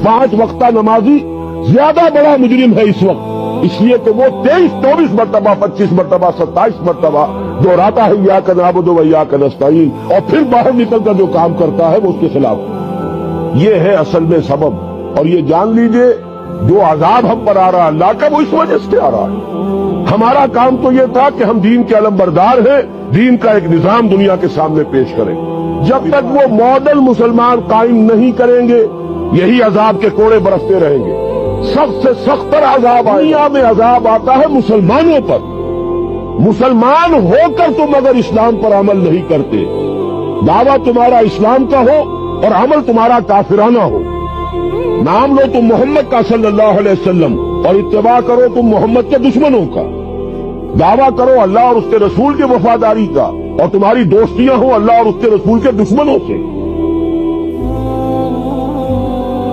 5 वक्ता नमाजी ज्यादा बड़ा मुजरिम है इस वक्त, इसलिए कि वो 23-24 मरतबा 25 मरतबा 27 मरतबा दोहराता है इय्याका नअबुदु व इय्याका नस्तईन, और फिर बाहर निकलकर जो काम करता है वो उसके खिलाफ। ये है असल में सबब। और ये जान लीजिए जो अजाब हम पर आ रहा है अल्लाह का, वो इस वजह से आ रहा है। हमारा काम तो ये था कि हम दीन के अलमबरदार हैं, दीन का एक निजाम दुनिया के सामने पेश करें। जब तक वो मॉडल मुसलमान कायम नहीं करेंगे, यही अजाब के कोड़े बरसते रहेंगे। सख्त से सख्तर अजाब दुनिया में अजाब आता है मुसलमानों पर। मुसलमान होकर तुम अगर इस्लाम पर अमल नहीं करते, दावा तुम्हारा इस्लाम का हो और अमल तुम्हारा काफिराना हो, नाम लो तुम मोहम्मद का सल्लल्लाहु अलैहि वसल्लम और इत्तिबा करो तुम मोहम्मद के दुश्मनों का, दावा करो अल्लाह और उसके रसूल की वफादारी का और तुम्हारी दोस्तियां हो अल्लाह और उसके रसूल के दुश्मनों से,